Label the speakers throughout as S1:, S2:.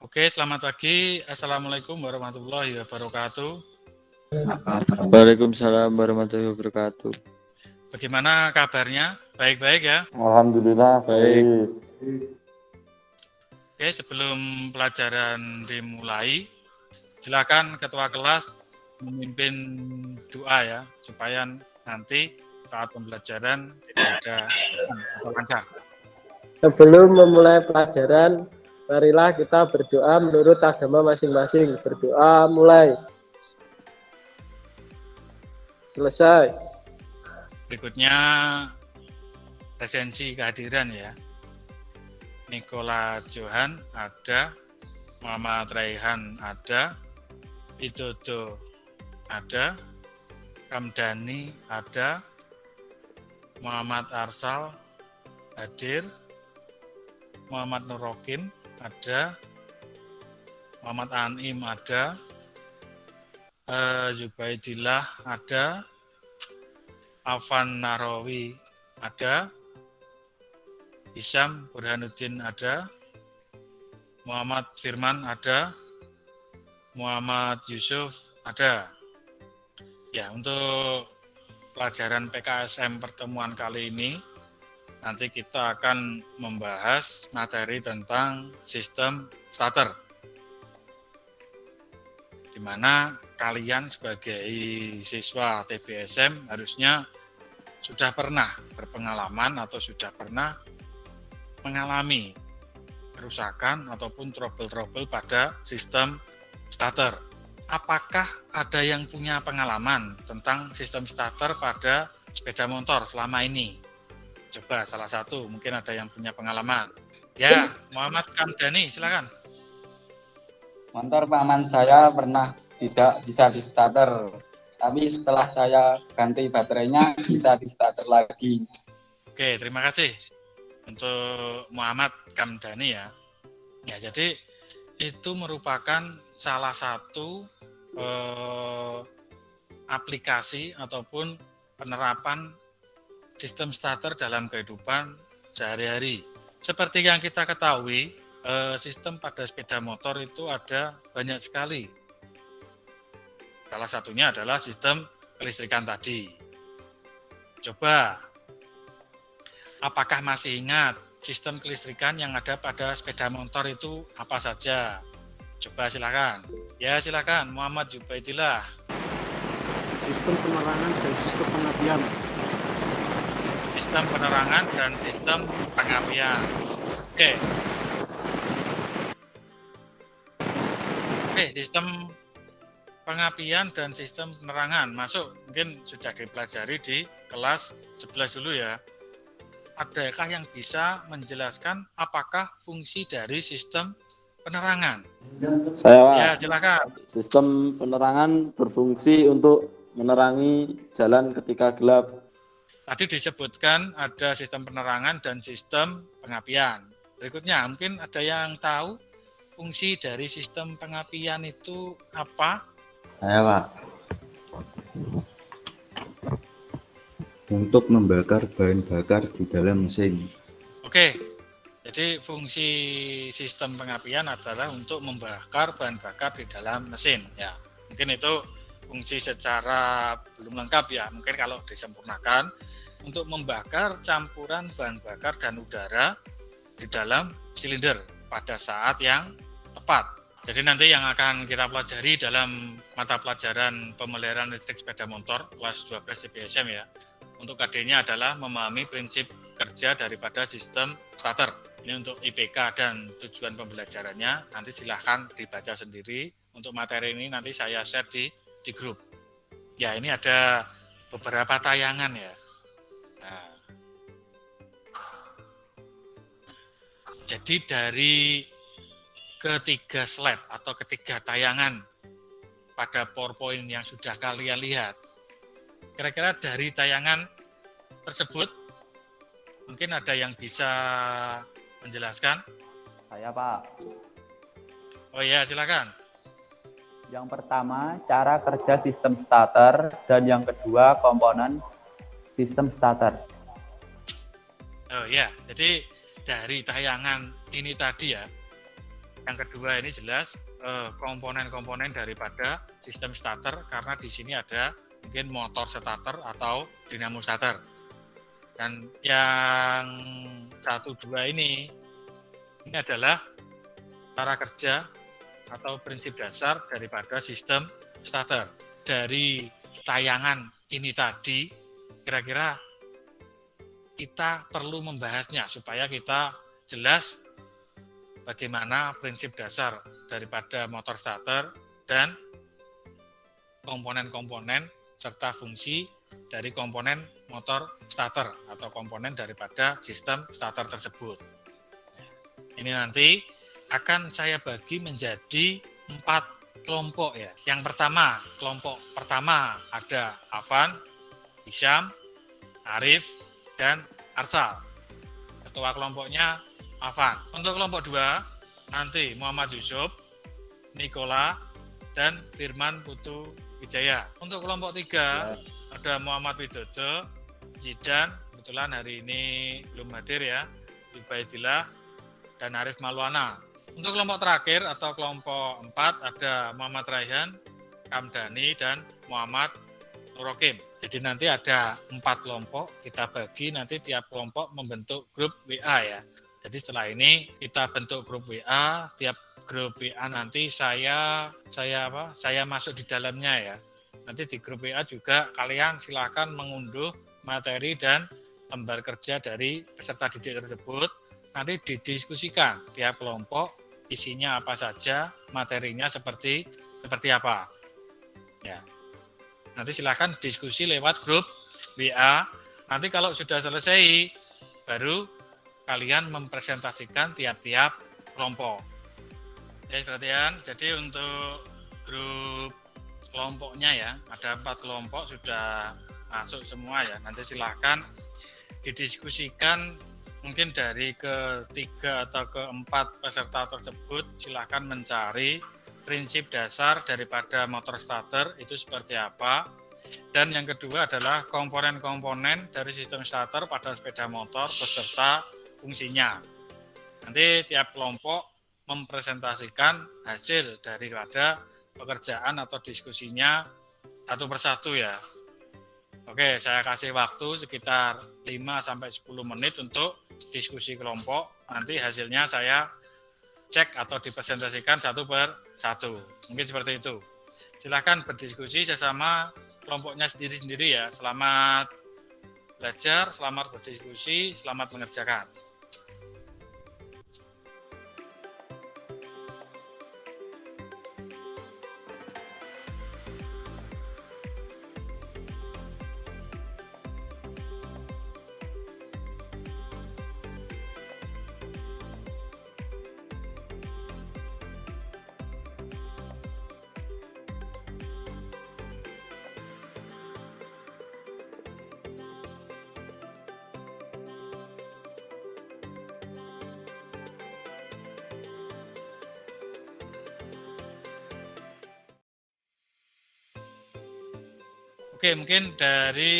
S1: Oke, selamat pagi. Assalamualaikum warahmatullahi wabarakatuh.
S2: Waalaikumsalam warahmatullahi wabarakatuh.
S1: Bagaimana kabarnya? Baik-baik ya?
S3: Alhamdulillah
S2: Baik.
S3: baik.
S1: Oke, sebelum pelajaran dimulai, silakan ketua kelas memimpin doa ya, supaya nanti saat pembelajaran tidak ada atau lancar.
S4: Sebelum memulai pelajaran, marilah kita berdoa menurut agama masing-masing. Berdoa mulai. Selesai.
S1: Berikutnya resensi kehadiran ya. Nikola Johan ada, Muhammad Raihan ada, Widodo ada, Kamdani ada, Muhammad Arsal hadir, Muhammad Nurokim ada, Muhammad Anim ada, Zubaidillah ada, Afan Narawi ada, Isyam Burhanuddin ada, Muhammad Firman ada, Muhammad Yusuf ada. Ya, untuk pelajaran PKSM pertemuan kali ini nanti kita akan membahas materi tentang sistem starter, di mana kalian sebagai siswa TBSM harusnya sudah pernah berpengalaman atau sudah pernah mengalami kerusakan ataupun trouble-trouble pada sistem starter. Apakah ada yang punya pengalaman tentang sistem starter pada sepeda motor selama ini? Coba salah satu, mungkin ada yang punya pengalaman. Ya, Muhammad Kamdani, silakan.
S5: Motor paman saya pernah tidak bisa di starter, tapi setelah saya ganti baterainya bisa di starter lagi.
S1: Oke, terima kasih untuk Muhammad Kamdani ya. Ya, jadi itu merupakan salah satu aplikasi ataupun penerapan sistem starter dalam kehidupan sehari-hari. Seperti yang kita ketahui, sistem pada sepeda motor itu ada banyak sekali. Salah satunya adalah sistem kelistrikan tadi. Coba, apakah masih ingat sistem kelistrikan yang ada pada sepeda motor itu apa saja? Coba silakan. Ya silakan, Muhammad Zubaidillah.
S6: Sistem penerangan dan sistem pengapian.
S1: Sistem penerangan dan sistem pengapian. Oke. Oke, sistem pengapian dan sistem penerangan masuk. Mungkin sudah dipelajari di kelas 11 dulu ya. Adakah yang bisa menjelaskan apakah fungsi dari sistem penerangan?
S3: Saya Pak.
S1: Ya, silakan.
S3: Sistem penerangan berfungsi untuk menerangi jalan ketika gelap.
S1: Tadi disebutkan ada sistem penerangan dan sistem pengapian. Berikutnya, mungkin ada yang tahu fungsi dari sistem pengapian itu apa?
S7: Saya Pak, untuk membakar bahan bakar di dalam mesin.
S1: Oke, jadi fungsi sistem pengapian adalah untuk membakar bahan bakar di dalam mesin. Ya, mungkin itu fungsi secara belum lengkap ya. Mungkin kalau disempurnakan untuk membakar campuran bahan bakar dan udara di dalam silinder pada saat yang tepat. Jadi nanti yang akan kita pelajari dalam mata pelajaran pemeliharaan listrik sepeda motor kelas 12 TBSM ya. Untuk KD-nya adalah memahami prinsip kerja daripada sistem starter. Ini untuk IPK dan tujuan pembelajarannya nanti silahkan dibaca sendiri. Untuk materi ini nanti saya share di grup. Ya, ini ada beberapa tayangan ya. Nah, jadi dari ketiga slide atau ketiga tayangan pada PowerPoint yang sudah kalian lihat, kira-kira dari tayangan tersebut mungkin ada yang bisa menjelaskan?
S5: Saya Pak.
S1: Oh ya, silakan.
S5: Yang pertama, cara kerja sistem starter, dan yang kedua, komponen sistem starter.
S1: Oh ya, jadi dari tayangan ini tadi ya, Yang kedua ini jelas komponen-komponen daripada sistem starter, karena di sini ada mungkin motor starter atau dinamo starter. Dan yang 1-2 ini adalah cara kerja atau prinsip dasar daripada sistem starter. Dari tayangan ini tadi, kira-kira kita perlu membahasnya supaya kita jelas bagaimana prinsip dasar daripada motor starter dan komponen-komponen serta fungsi dari komponen motor starter atau komponen daripada sistem starter tersebut. Ini nanti akan saya bagi menjadi 4 kelompok ya. Yang pertama, kelompok pertama ada Afan, Hisham, Arif, dan Arsal. Ketua kelompoknya Afan. Untuk kelompok 2 nanti Muhammad Yusuf, Nikola, dan Firman Putu Wijaya. Untuk kelompok 3 ada Muhammad Widodo, Jidan, kebetulan hari ini belum hadir ya, Ibaidillah, dan Arif Maulana. Untuk kelompok terakhir atau kelompok 4 ada Muhammad Raihan, Kamdani, dan Muhammad Nurokim. Jadi nanti ada 4 kelompok, kita bagi nanti tiap kelompok membentuk grup WA ya. Jadi setelah ini kita bentuk grup WA, tiap grup WA nanti saya masuk di dalamnya ya. Nanti di grup WA juga kalian silakan mengunduh materi dan lembar kerja dari peserta didik tersebut. Nanti didiskusikan tiap kelompok isinya apa saja, materinya seperti apa. Ya. Nanti silakan diskusi lewat grup WA. Nanti kalau sudah selesai baru kalian mempresentasikan tiap-tiap kelompok. Ya, perhatian. Jadi untuk grup kelompoknya ya, ada 4 kelompok sudah masuk semua ya. Nanti silakan didiskusikan mungkin dari ketiga atau keempat peserta tersebut, silakan mencari prinsip dasar daripada motor starter itu seperti apa. Dan yang kedua adalah komponen-komponen dari sistem starter pada sepeda motor beserta fungsinya. Nanti tiap kelompok mempresentasikan hasil daripada pekerjaan atau diskusinya satu persatu ya. Oke, saya kasih waktu sekitar 5-10 menit untuk diskusi kelompok. Nanti hasilnya saya cek atau dipresentasikan satu per satu. Mungkin seperti itu. Silakan berdiskusi sesama kelompoknya sendiri-sendiri ya. Selamat belajar, selamat berdiskusi, selamat mengerjakan. Oke, mungkin dari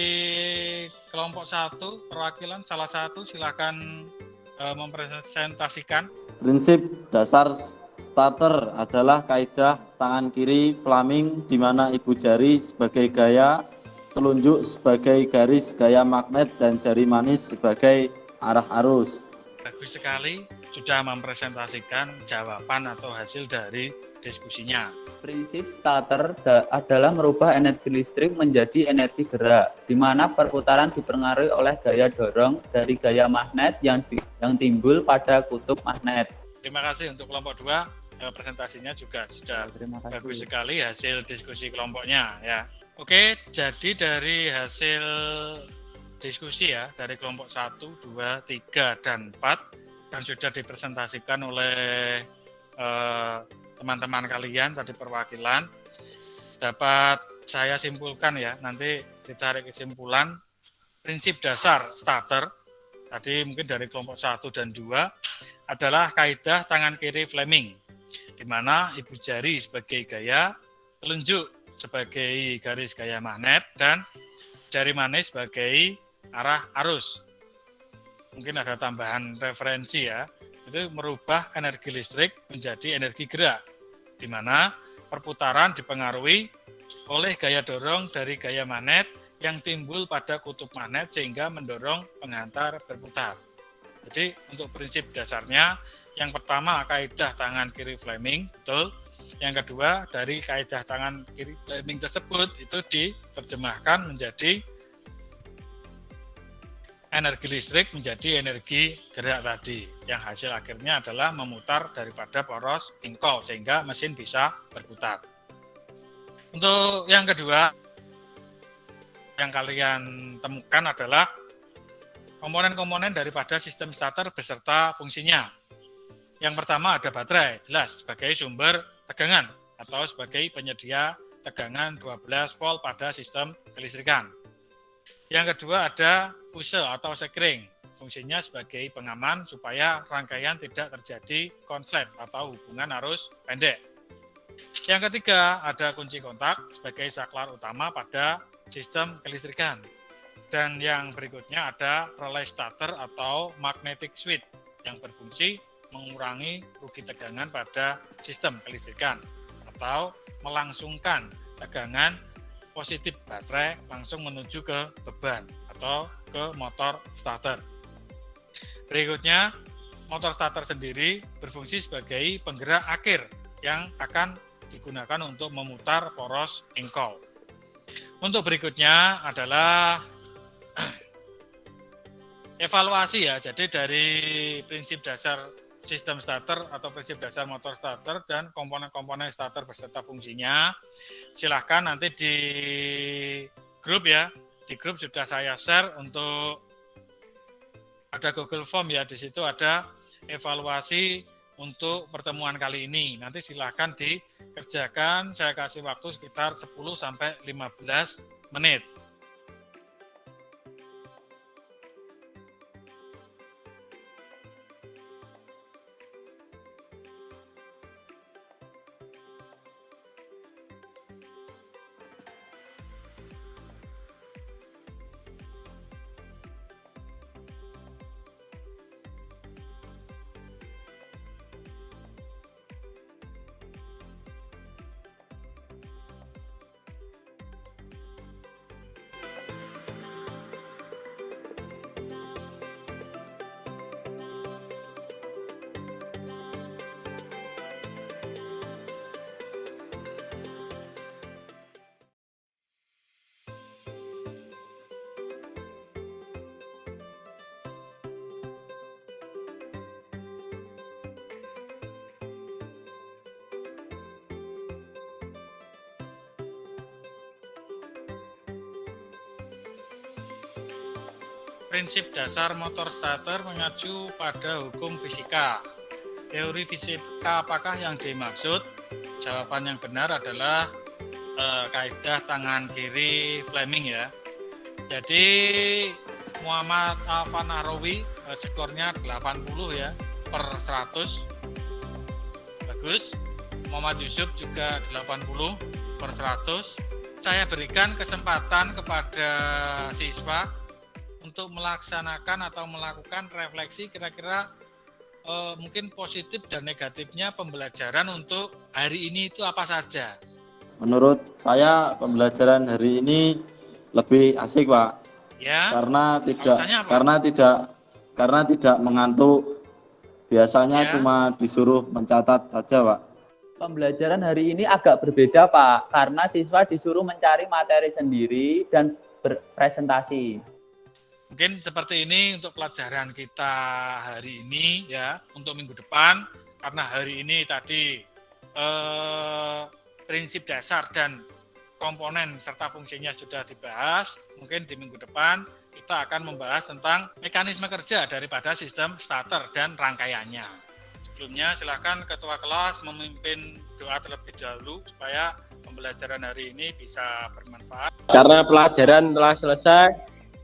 S1: kelompok 1 perwakilan salah satu silakan mempresentasikan.
S3: Prinsip dasar starter adalah kaidah tangan kiri flaming di mana ibu jari sebagai gaya, telunjuk sebagai garis gaya magnet, dan jari manis sebagai arah arus.
S1: Bagus sekali sudah mempresentasikan jawaban atau hasil dari diskusinya.
S5: Prinsip starter adalah merubah energi listrik menjadi energi gerak, di mana perputaran dipengaruhi oleh gaya dorong dari gaya magnet yang timbul pada kutub magnet.
S1: Terima kasih untuk kelompok 2, presentasinya juga sudah bagus sekali hasil diskusi kelompoknya ya. Oke, jadi dari hasil diskusi ya, dari kelompok 1, 2, 3, dan 4 yang sudah dipresentasikan oleh teman-teman kalian tadi perwakilan, dapat saya simpulkan ya, nanti ditarik kesimpulan prinsip dasar starter tadi mungkin dari kelompok 1 dan 2 adalah kaidah tangan kiri Fleming, di mana ibu jari sebagai gaya, telunjuk sebagai garis gaya magnet, dan jari manis sebagai arah arus. Mungkin ada tambahan referensi ya, itu merubah energi listrik menjadi energi gerak, di mana perputaran dipengaruhi oleh gaya dorong dari gaya magnet yang timbul pada kutub magnet sehingga mendorong penghantar berputar. Jadi untuk prinsip dasarnya, yang pertama kaidah tangan kiri Fleming, betul. Yang kedua, dari kaidah tangan kiri Fleming tersebut itu diterjemahkan menjadi energi listrik menjadi energi gerak tadi, yang hasil akhirnya adalah memutar daripada poros engkol sehingga mesin bisa berputar. Untuk yang kedua yang kalian temukan adalah komponen-komponen daripada sistem starter beserta fungsinya. Yang pertama ada baterai, jelas sebagai sumber tegangan atau sebagai penyedia tegangan 12 volt pada sistem kelistrikan. Yang kedua ada fuse atau sekring, fungsinya sebagai pengaman supaya rangkaian tidak terjadi konslet atau hubungan arus pendek. Yang ketiga ada kunci kontak sebagai saklar utama pada sistem kelistrikan. Dan yang berikutnya ada relay starter atau magnetic switch yang berfungsi mengurangi rugi tegangan pada sistem kelistrikan atau melangsungkan tegangan positif baterai langsung menuju ke beban atau ke motor starter. Berikutnya, motor starter sendiri berfungsi sebagai penggerak akhir yang akan digunakan untuk memutar poros engkol. Untuk berikutnya adalah evaluasi ya. Jadi dari prinsip dasar sistem starter atau prinsip dasar motor starter dan komponen-komponen starter beserta fungsinya, silahkan nanti di grup ya, di grup sudah saya share untuk ada Google Form ya, di situ ada evaluasi untuk pertemuan kali ini. Nanti silahkan dikerjakan, saya kasih waktu sekitar 10-15 menit. Prinsip dasar motor starter mengacu pada hukum fisika. Teori fisika apakah yang dimaksud? Jawaban yang benar adalah kaidah tangan kiri Fleming ya. Jadi Muhammad Al-Fanarowi skornya 80 ya per 100. Bagus. Muhammad Yusuf juga 80 per 100. Saya berikan kesempatan kepada siswa untuk melaksanakan atau melakukan refleksi kira-kira mungkin positif dan negatifnya pembelajaran untuk hari ini itu apa saja.
S3: Menurut saya pembelajaran hari ini lebih asik, Pak.
S1: Ya.
S3: Karena tidak mengantuk. Biasanya
S1: Ya.
S3: cuma disuruh mencatat saja, Pak.
S5: Pembelajaran hari ini agak berbeda, Pak, karena siswa disuruh mencari materi sendiri dan berpresentasi.
S1: Mungkin seperti ini untuk pelajaran kita hari ini ya, untuk minggu depan, karena hari ini tadi prinsip dasar dan komponen serta fungsinya sudah dibahas. Mungkin di minggu depan kita akan membahas tentang mekanisme kerja daripada sistem starter dan rangkaiannya. Sebelumnya silakan ketua kelas memimpin doa terlebih dahulu supaya pembelajaran hari ini bisa bermanfaat.
S4: Karena pelajaran telah selesai,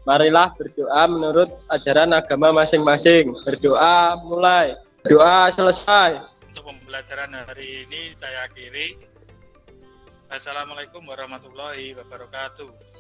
S4: marilah berdoa menurut ajaran agama masing-masing. Berdoa mulai, doa selesai.
S1: Untuk pembelajaran hari ini saya akhiri. Assalamualaikum warahmatullahi wabarakatuh.